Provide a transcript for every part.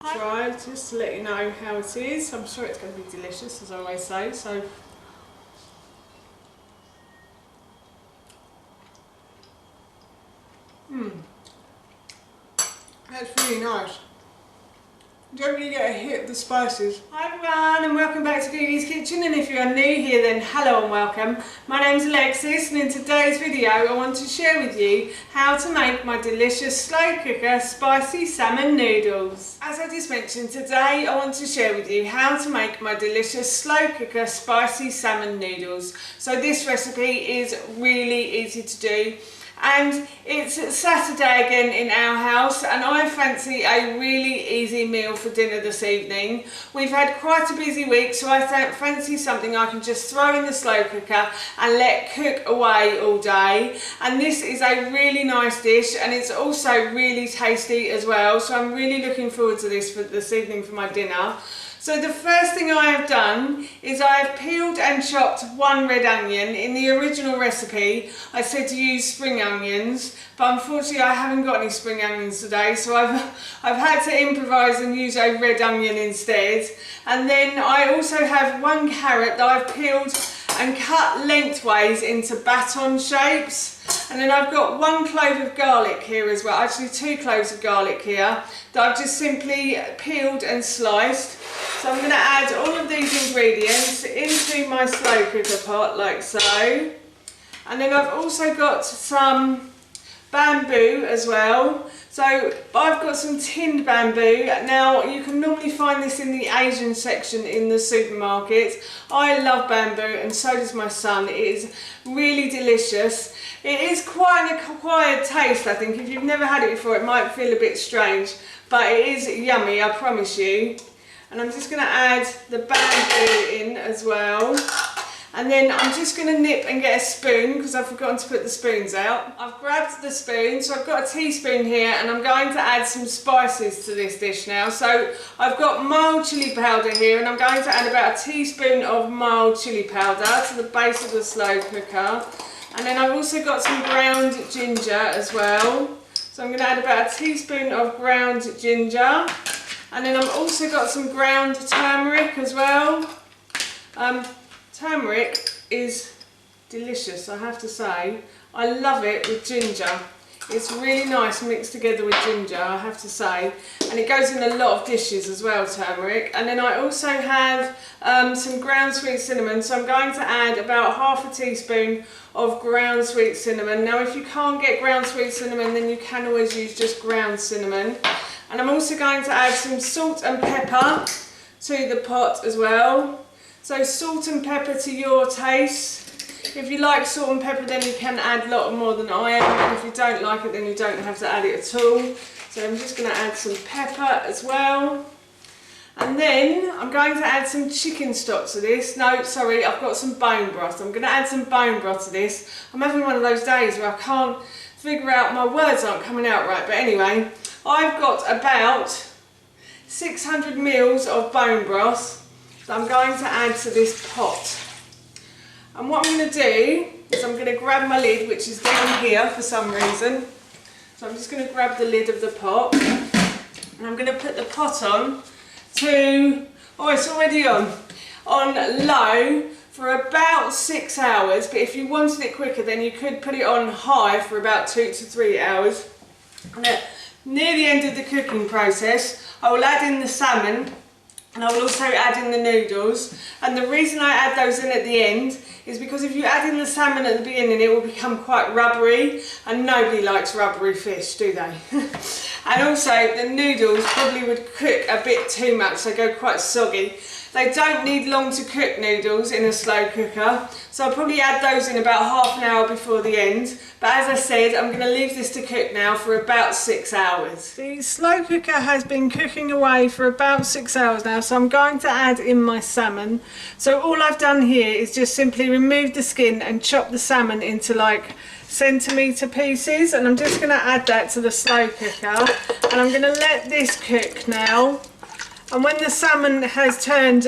Try just to let you know how it is. I'm sure it's going to be delicious, as I always say. So, that's really nice. You don't really get a hit of the spices. Hi everyone and welcome back to Googie's Kitchen, and if you are new here then hello and welcome. My name's Alexis, and in today's video I want to share with you how to make my delicious slow cooker spicy salmon noodles. As I just mentioned, today I want to share with you how to make my delicious slow cooker spicy salmon noodles. So this recipe is really easy to do. And it's Saturday again in our house, and I fancy a really easy meal for dinner this evening. We've had quite a busy week, so I fancy something I can just throw in the slow cooker and let cook away all day. And this is a really nice dish, and it's also really tasty as well, so I'm really looking forward to this for this evening for my dinner. So the first thing I have done is I have peeled and chopped one red onion. In the original recipe I said to use spring onions, but unfortunately I haven't got any spring onions today, so I've had to improvise and use a red onion instead. And then I also have one carrot that I've peeled and cut lengthways into baton shapes. And then I've got one clove of garlic here as well, actually 2 cloves of garlic here, that I've just simply peeled and sliced. So I'm going to add all of these ingredients into my slow cooker pot like so. And then I've also got some bamboo as well. So I've got some tinned bamboo. Now you can normally find this in the Asian section in the supermarkets. I love bamboo and so does my son. It is really delicious. It is quite an acquired taste, I think. If you've never had it before it might feel a bit strange, but it is yummy, I promise you. And I'm just going to add the bamboo in as well. And then I'm just going to nip and get a spoon because I've forgotten to put the spoons out. I've grabbed the spoon, so I've got a teaspoon here, and I'm going to add some spices to this dish now. So I've got mild chilli powder here, and I'm going to add about a teaspoon of mild chilli powder to the base of the slow cooker. And then I've also got some ground ginger as well. So I'm going to add about a teaspoon of ground ginger. And then I've also got some ground turmeric as well. Turmeric is delicious, I have to say. I love it with ginger. It's really nice mixed together with ginger, I have to say. And it goes in a lot of dishes as well, turmeric. And then I also have some ground sweet cinnamon. So I'm going to add about half a teaspoon of ground sweet cinnamon. Now if you can't get ground sweet cinnamon, then you can always use just ground cinnamon. And I'm also going to add some salt and pepper to the pot as well. So salt and pepper to your taste. If you like salt and pepper, then you can add a lot more than I am. And if you don't like it, then you don't have to add it at all. So I'm just going to add some pepper as well. And then I'm going to add some chicken stock to this. No, sorry, I've got some bone broth. I'm going to add some bone broth to this. I'm having one of those days where I can't figure out, my words aren't coming out right. But anyway, I've got about 600 ml of bone broth that I'm going to add to this pot. And what I'm going to do is I'm going to grab my lid, which is down here for some reason. So I'm just going to grab the lid of the pot, and I'm going to put the pot on to, oh, it's already on low for about 6 hours. But if you wanted it quicker, then you could put it on high for about 2 to 3 hours. And near the end of the cooking process, I will add in the salmon, and I will also add in the noodles. And the reason I add those in at the end is because if you add in the salmon at the beginning, it will become quite rubbery, and nobody likes rubbery fish, do they? And also the noodles probably would cook a bit too much, they go quite soggy. They don't need long to cook, noodles, in a slow cooker, so I'll probably add those in about half an hour before the end. But as I said, I'm going to leave this to cook now for about 6 hours. The slow cooker has been cooking away for about 6 hours now, so I'm going to add in my salmon. So all I've done here is just simply remove the skin and chop the salmon into like centimetre pieces, and I'm just going to add that to the slow cooker, and I'm going to let this cook now And when the salmon has turned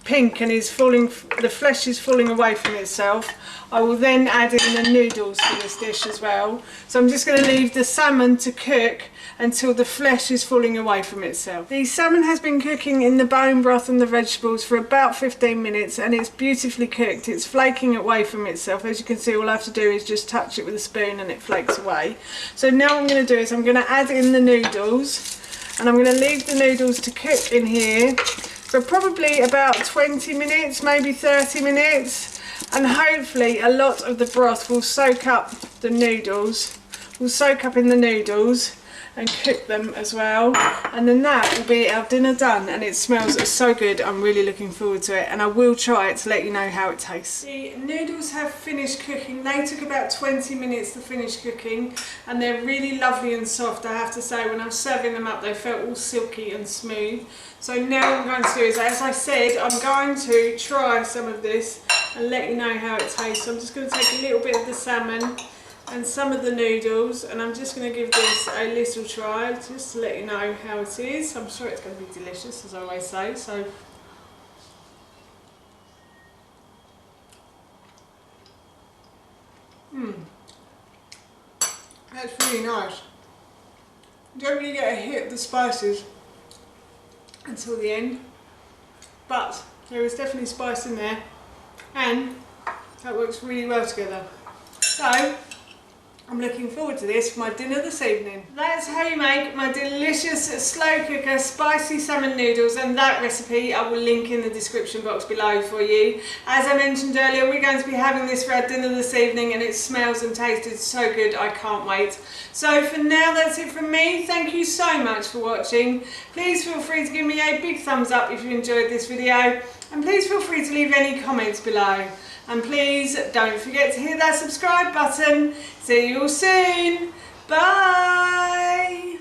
pink and is falling, the flesh is falling away from itself, I will then add in the noodles for this dish as well. So I'm just going to leave the salmon to cook until the flesh is falling away from itself. The salmon has been cooking in the bone broth and the vegetables for about 15 minutes and it's beautifully cooked. It's flaking away from itself. As you can see, all I have to do is just touch it with a spoon and it flakes away. So now what I'm going to do is I'm going to add in the noodles. And I'm going to leave the noodles to cook in here for probably about 20 minutes, maybe 30 minutes. And hopefully a lot of the broth will soak up the noodles, in the noodles and cook them as well. And then that will be our dinner done, and it smells so good. I'm really looking forward to it, and I will try it to let you know how it tastes. The noodles have finished cooking. They took about 20 minutes to finish cooking, and they're really lovely and soft, I have to say. When I was serving them up, they felt all silky and smooth. So now what I'm going to do is, as I said, I'm going to try some of this and let you know how it tastes. So I'm just going to take a little bit of the salmon and some of the noodles, and I'm just going to give this a little try just to let you know how it is. I'm sure it's going to be delicious, as I always say. So that's really nice. You don't really get a hit of the spices until the end, but there is definitely spice in there, and that works really well together. So I'm looking forward to this for my dinner this evening. That's how you make my delicious slow cooker spicy salmon noodles, and that recipe I will link in the description box below for you. As I mentioned earlier, we're going to be having this for our dinner this evening, and it smells and tasted so good, I can't wait. So for now, that's it from me. Thank you so much for watching. Please feel free to give me a big thumbs up if you enjoyed this video, and please feel free to leave any comments below. And please don't forget to hit that subscribe button. See you all soon. Bye.